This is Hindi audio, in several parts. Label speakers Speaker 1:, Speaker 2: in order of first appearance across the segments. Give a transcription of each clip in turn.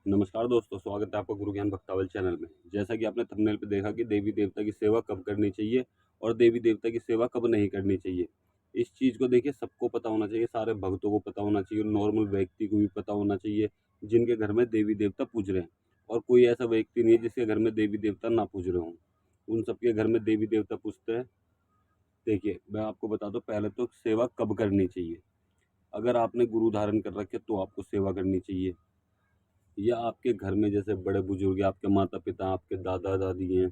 Speaker 1: नमस्कार दोस्तों, स्वागत है आपका गुरु ज्ञान भक्तावल चैनल में। जैसा कि आपने थंबनेल पे देखा कि देवी देवता की सेवा कब करनी चाहिए और देवी देवता की सेवा कब नहीं करनी चाहिए। इस चीज़ को देखिए सबको पता होना चाहिए, सारे भक्तों को पता होना चाहिए, नॉर्मल व्यक्ति को भी पता होना चाहिए जिनके घर में देवी देवता पूज रहे हैं। और कोई ऐसा व्यक्ति नहीं है जिसके घर में देवी देवता ना पूज रहे हों। उन सबके घर में देवी देवता पूजते हैं। देखिए, मैं आपको बता दूँ, पहले तो सेवा कब करनी चाहिए। अगर आपने गुरु धारण कर रखे तो आपको सेवा करनी चाहिए, या आपके घर में जैसे बड़े बुजुर्ग हैं, आपके माता पिता, आपके दादा दादी हैं,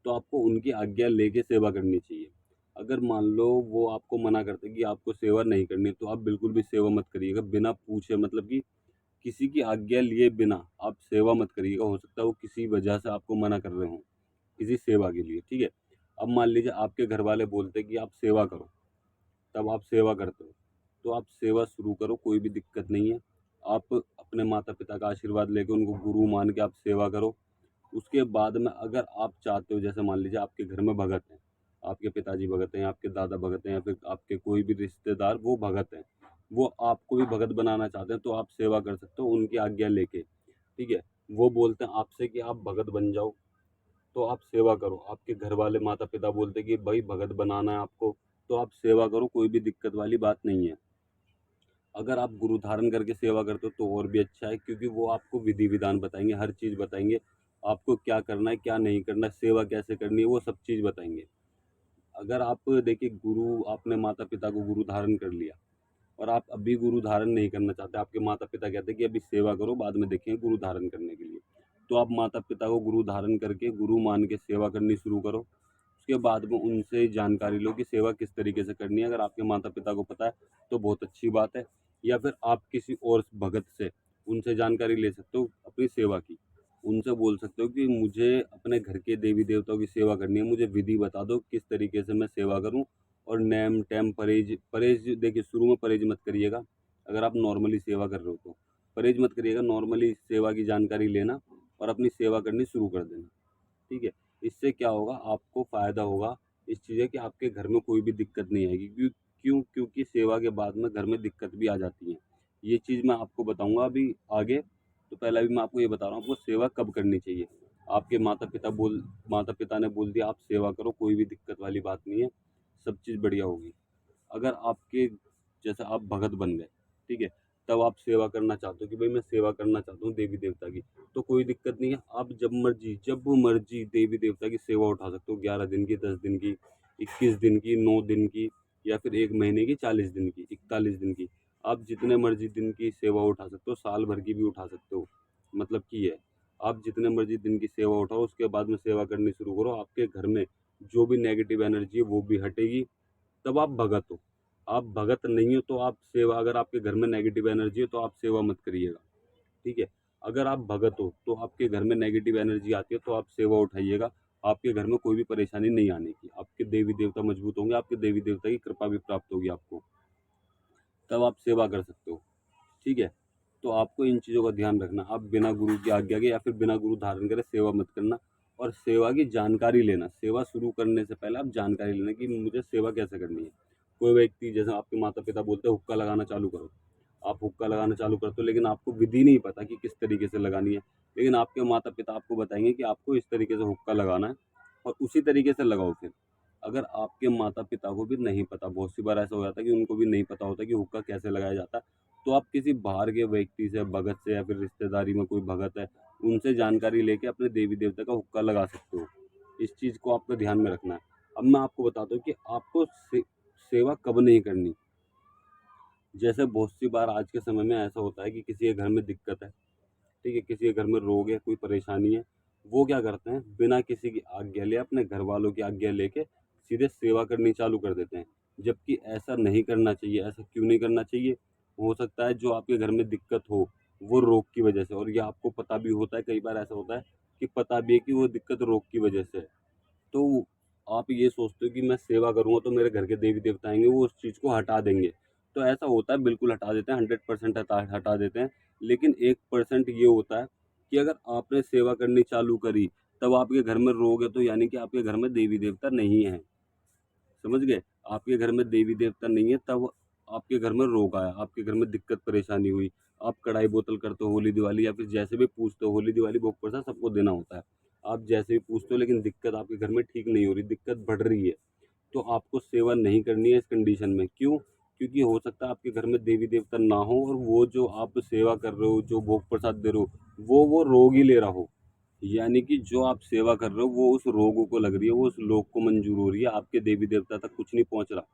Speaker 1: तो आपको उनकी आज्ञा लेके सेवा करनी चाहिए। अगर मान लो वो आपको मना करते हैं कि आपको सेवा नहीं करनी, तो आप बिल्कुल भी सेवा मत करिएगा बिना पूछे, मतलब कि किसी की आज्ञा लिए बिना आप सेवा मत करिएगा। हो सकता है वो किसी वजह से आपको मना कर रहे हों किसी सेवा के लिए, ठीक है। अब मान लीजिए आपके घर वाले बोलते हैं कि आप सेवा करो, तब आप सेवा करते हो, तो आप सेवा शुरू करो, कोई भी दिक्कत नहीं है। आप अपने माता-पिता का आशीर्वाद लेके उनको गुरु मान के आप सेवा करो। उसके बाद में अगर आप चाहते हो, जैसे मान लीजिए आपके घर में भगत हैं, आपके पिताजी भगत हैं, आपके दादा भगत हैं, या फिर आपके कोई भी रिश्तेदार वो भगत हैं, वो आपको भी भगत बनाना चाहते हैं, तो आप सेवा कर सकते हो उनकी आज्ञा लेके, ठीक है। वो बोलते हैं आपसे कि आप भगत बन जाओ, तो आप सेवा करो। आपके घर वाले माता-पिता बोलते हैं कि भाई भगत बनाना है आपको, तो आप सेवा करो, कोई भी दिक्कत वाली बात नहीं है। अगर आप गुरु धारण करके सेवा करते हो तो और भी अच्छा है, क्योंकि वो आपको विधि-विधान बताएँगे, हर चीज़ बताएँगे, आपको क्या करना है, क्या नहीं करना है, सेवा कैसे करनी है, वो सब चीज़ बताएँगे। अगर आप देखिए, गुरु आपने माता-पिता को गुरु धारण कर लिया और आप अभी गुरु धारण नहीं करना चाहते, आपके माता-पिता कहते हैं कि अभी सेवा करो, बाद में देखेंगे गुरु धारण करने के लिए। तो आप माता-पिता को गुरु धारण करके, गुरु मान के सेवा करनी शुरू करो। उसके बाद में उनसे जानकारी लो कि सेवा किस तरीके से करनी है। अगर आपके माता-पिता को पता है, तो बहुत अच्छी बात है, या फिर आप किसी और भगत से, उनसे जानकारी ले सकते हो अपनी सेवा की। उनसे बोल सकते हो कि मुझे अपने घर के देवी-देवताओं की सेवा करनी है, मुझे विधि बता दो किस तरीके से मैं सेवा करूँ, और नेम-टेम, परहेज़ परहेज़ देखिए, शुरू में परहेज़ मत करिएगा, अगर आप नॉर्मली सेवा कर रहे हो तो। परहेज़ मत करिएगा, नॉर्मली सेवा की जानकारी लेना और अपनी सेवा करनी शुरू कर देना, ठीक है। इससे क्या होगा, आपको फ़ायदा होगा, इस चीज़ है कि आपके घर में कोई भी दिक्कत नहीं आएगी। क्योंकि सेवा के बाद में घर में दिक्कत भी आ जाती है। ये चीज़ मैं आपको बताऊँगा अभी आगे, तो पहले अभी मैं आपको ये बता रहा हूँ आपको सेवा कब करनी चाहिए। आपके माता-पिता ने बोल दिया आप सेवा करो, कोई भी दिक्कत वाली बात नहीं है, सब चीज़ बढ़िया होगी। अगर आपके जैसे आप भगत बन गए, ठीक है, तब आप सेवा करना चाहते हो कि भाई मैं सेवा करना चाहता हूँ देवी देवता की, तो कोई दिक्कत नहीं है। आप जब मर्जी देवी देवता की सेवा उठा सकते हो, 11 दिन की, 10 दिन की, 21 दिन की, 9 दिन की, या फिर 1 महीने की, 40 दिन की, 41 दिन की। आप जितने मर्जी दिन की सेवा उठा सकते हो, साल भर की भी उठा सकते हो। मतलब कि है, आप जितने मर्जी दिन की सेवा उठाओ, उसके बाद में सेवा करनी शुरू करो, आपके घर में जो भी नेगेटिव एनर्जी है वो भी हटेगी, तब आप भगत हो। आप भगत नहीं हो तो आप सेवा, अगर आपके घर में नेगेटिव एनर्जी है तो आप सेवा मत करिएगा, ठीक है। अगर आप भगत हो तो आपके घर में नेगेटिव एनर्जी आती है तो आप सेवा उठाइएगा, आपके घर में कोई भी परेशानी नहीं आने की। आपके देवी देवता मजबूत होंगे, आपके देवी देवता की कृपा भी प्राप्त होगी आपको, तब आप सेवा कर सकते हो, ठीक है। तो आपको इन चीज़ों का ध्यान रखना, आप बिना गुरु की आज्ञा के या फिर बिना गुरु धारण करे सेवा मत करना, और सेवा की जानकारी लेना। सेवा शुरू करने से पहले आप जानकारी लेना कि मुझे सेवा कैसे करनी है। कोई व्यक्ति, जैसे आपके माता-पिता बोलते हैं हुक्का लगाना चालू करो, आप हुक्का लगाना चालू करते हो, लेकिन आपको विधि नहीं पता कि किस तरीके से लगानी है। लेकिन आपके माता-पिता आपको बताएँगे कि आपको इस तरीके से हुक्का लगाना है, और उसी तरीके से लगाओ फिर। अगर आपके माता-पिता को भी नहीं पता, बहुत सी बार ऐसा हो जाता है कि उनको भी नहीं पता होता कि हुक्का कैसे लगाया जाता है, तो आप किसी बाहर के व्यक्ति से, भगत से, या फिर रिश्तेदारी में कोई भगत है, उनसे जानकारी लेके अपने देवी-देवता का हुक्का लगा सकते हो। इस चीज़ को आपको ध्यान में रखना है। अब मैं आपको बताता हूँ कि आपको सेवा कब नहीं करनी। जैसे बहुत सी बार आज के समय में ऐसा होता है कि किसी के घर में दिक्कत है, ठीक है, किसी के घर में रोग है, कोई परेशानी है, वो क्या करते हैं, बिना किसी की आज्ञा लिए, अपने घर वालों की आज्ञा लेके सीधे सेवा करनी चालू कर देते हैं। जबकि ऐसा नहीं करना चाहिए। ऐसा क्यों नहीं करना चाहिए? हो सकता है जो आपके घर में दिक्कत हो, वो रोग की वजह से, और ये आपको पता भी होता है, कई बार ऐसा होता है कि पता भी है कि वो दिक्कत रोग की वजह से है। तो आप ये सोचते हो कि मैं सेवा करूँगा तो मेरे घर के देवी-देवता आएँगे, वो उस चीज़ को हटा देंगे। तो ऐसा होता है, बिल्कुल हटा देते हैं, 100% हटा हटा देते हैं। लेकिन 1% ये होता है कि अगर आपने सेवा करनी चालू करी, तब आपके घर में रोग है, तो यानी कि आपके घर में देवी-देवता नहीं हैं। समझ गए? आपके घर में देवी-देवता नहीं है, तब आपके घर में रोग आया, आपके घर में दिक्कत परेशानी हुई, आप कढ़ाई बोतल करते हो होली दिवाली या फिर जैसे भी पूजते हो, होली दिवाली भोग प्रसाद सबको देना होता है। आप जैसे भी पूजते हो लेकिन दिक्कत आपके घर में ठीक नहीं हो रही, दिक्कत बढ़ रही है, तो आपको सेवा नहीं करनी है इस कंडीशन में। क्यों? क्योंकि हो सकता है आपके घर में देवी देवता ना हो और वो जो आप सेवा कर रहे हो, जो भोग प्रसाद दे रहे हो, वो रोग ही ले रहा हो। यानी कि जो आप सेवा कर रहे हो वो उस रोग को लग रही है, वो उस लोग को मंजूर हो रही है, आपके देवी देवता तक कुछ नहीं पहुंच रहा।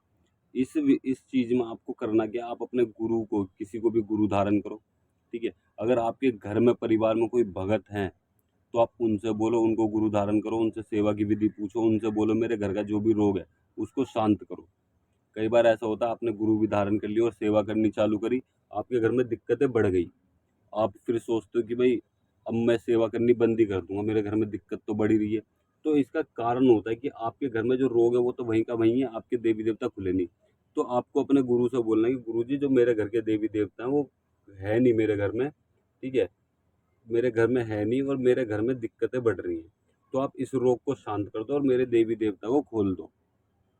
Speaker 1: इस चीज में आपको करना क्या, आप अपने गुरु को, किसी को भी गुरु धारण करो। ठीक है, अगर आपके घर में परिवार में कोई भगत हैं तो आप उनसे बोलो, उनको गुरु धारण करो, उनसे सेवा की विधि पूछो, उनसे बोलो मेरे घर का जो भी रोग है उसको शांत करो। कई बार ऐसा होता है आपने गुरु भी धारण कर लिया और सेवा करनी चालू करी, आपके घर में दिक्कतें बढ़ गई, आप फिर सोचते हो कि भाई अब मैं सेवा करनी बंद ही कर दूंगा, मेरे घर में दिक्कत तो बढ़ ही रही है। तो इसका कारण होता है कि आपके घर में जो रोग है वो तो वहीं का वहीं है, आपके देवी देवता खुले नहीं। तो आपको अपने गुरु से बोलना है कि गुरु जी जो मेरे घर के देवी देवता हैं वो है नहीं मेरे घर में। ठीक है, मेरे घर में है नहीं और मेरे घर में दिक्कतें बढ़ रही हैं, तो आप इस रोग को शांत कर दो और मेरे देवी देवता को खोल दो।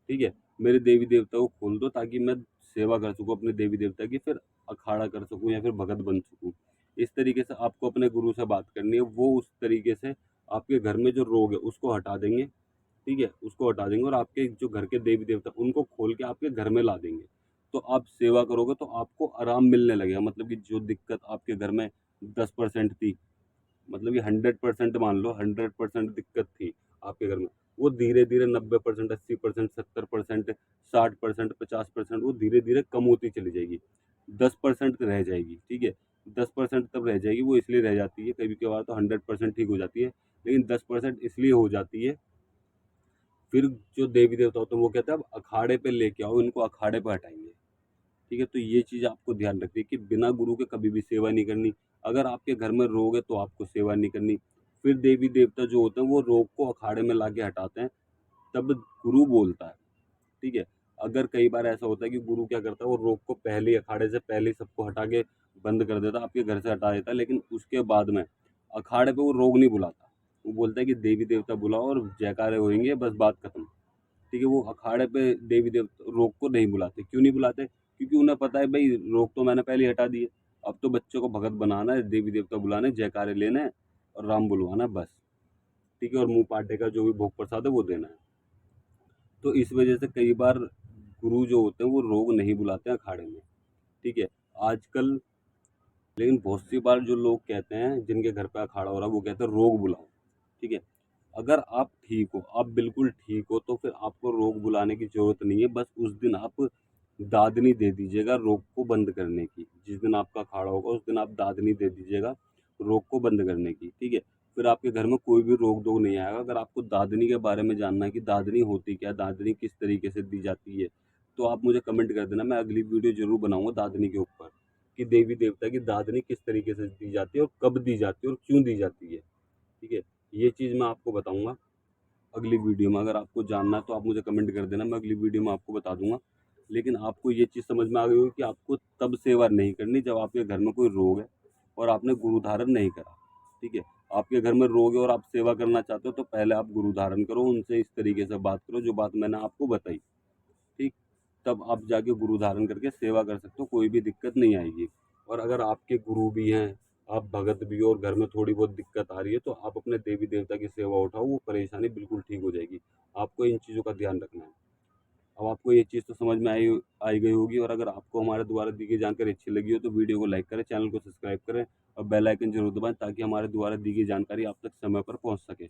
Speaker 1: ठीक है, मेरे देवी देवता को खोल दो ताकि मैं सेवा कर सकूँ अपने देवी देवता की, फिर अखाड़ा कर सकूँ या फिर भगत बन सकूँ। इस तरीके से आपको अपने गुरु से बात करनी है, वो उस तरीके से आपके घर में जो रोग है उसको हटा देंगे। ठीक है, उसको हटा देंगे और आपके जो घर के देवी देवता उनको खोल के आपके घर में ला देंगे। तो आप सेवा करोगे तो आपको आराम मिलने लगेगा, मतलब कि जो दिक्कत आपके घर में 10% थी, मतलब ये 100% मान लो, 100% दिक्कत थी आपके घर में, वो धीरे धीरे 90%, 80%, 70%, 60%, 50% वो धीरे धीरे कम होती चली जाएगी, 10% रह जाएगी। ठीक है, 10% तब रह जाएगी, वो इसलिए रह जाती है, कभी कभार तो 100% ठीक हो जाती है, लेकिन 10% इसलिए हो जाती है। फिर जो देवी देवता होते हैं वो कहते हैं अब अखाड़े पे लेके आओ, इनको अखाड़े पे हटाएंगे। ठीक है, तो ये चीज़ आपको ध्यान रखनी है कि बिना गुरु के कभी भी सेवा नहीं करनी। अगर आपके घर में रोग है तो आपको सेवा नहीं करनी। फिर देवी देवता जो होते हैं वो रोग को अखाड़े में ला के हटाते हैं, तब गुरु बोलता है। ठीक है, अगर कई बार ऐसा होता है कि गुरु क्या करता है, वो रोग को पहले ही अखाड़े से पहले ही सबको हटा के बंद कर देता, आपके घर से हटा देता, लेकिन उसके बाद में अखाड़े पे वो रोग नहीं बुलाता। वो बोलता है कि देवी देवता बुलाओ और जयकारे होंगे, बस बात खत्म। ठीक है, वो अखाड़े पे देवी देवता रोग को नहीं बुलाते। क्यों नहीं बुलाते? क्योंकि उन्हें पता है भाई रोग तो मैंने पहले ही हटा दिए, अब तो बच्चों को भगत बनाना है, देवी देवता बुलाने, जयकारे लेने हैं और राम बुलवाना है बस। ठीक है, और मुंह पाटे का जो भी भोग प्रसाद है वो देना है। तो इस वजह से कई बार गुरु जो होते हैं वो रोग नहीं बुलाते हैं अखाड़े में। ठीक है, आजकल लेकिन बहुत सी बार जो लोग कहते हैं जिनके घर पे अखाड़ा हो रहा है वो कहते हैं रोग बुलाओ। ठीक है, अगर आप ठीक हो, आप बिल्कुल ठीक हो, तो फिर आपको रोग बुलाने की ज़रूरत नहीं है। बस उस दिन आप दादनी दे दीजिएगा रोग को बंद करने की। जिस दिन आपका अखाड़ा होगा उस दिन आप दादनी दे दीजिएगा रोग को बंद करने की। ठीक है, फिर आपके घर में कोई भी रोग-दोग नहीं आएगा। अगर आपको दादनी के बारे में जानना है कि दादनी होती क्या है, दादनी किस तरीके से दी जाती है, तो आप मुझे कमेंट कर देना। मैं अगली वीडियो ज़रूर बनाऊँगा दादनी के ऊपर कि देवी देवता की दादनी किस तरीके से दी जाती है और कब दी जाती है और क्यों दी जाती है। ठीक है, ये चीज़ मैं आपको बताऊँगा अगली वीडियो में। अगर आपको जानना है तो आप मुझे कमेंट कर देना, मैं अगली वीडियो में आपको बता दूंगा। लेकिन आपको ये चीज़ समझ में आ गई होगी कि आपको तब सेवा नहीं करनी जब आपके घर में कोई रोग है और आपने गुरु धारण नहीं करा। ठीक है, आपके घर में रोग है और आप सेवा करना चाहते हो तो पहले आप गुरु धारण करो, उनसे इस तरीके से बात करो जो बात मैंने आपको बताई। ठीक, तब आप जाके गुरु धारण करके सेवा कर सकते हो, कोई भी दिक्कत नहीं आएगी। और अगर आपके गुरु भी हैं, आप भगत भी हो और घर में थोड़ी बहुत दिक्कत आ रही है तो आप अपने देवी देवता की सेवा उठाओ, वो परेशानी बिल्कुल ठीक हो जाएगी। आपको इन चीज़ों का ध्यान रखना है। अब आपको ये चीज़ तो समझ में आई आई गई होगी, और अगर आपको हमारे द्वारा दी गई जानकारी अच्छी लगी हो तो वीडियो को लाइक करें, चैनल को सब्सक्राइब करें और बेल आइकन जरूर दबाएं ताकि हमारे द्वारा दी गई जानकारी आप तक समय पर पहुंच सके।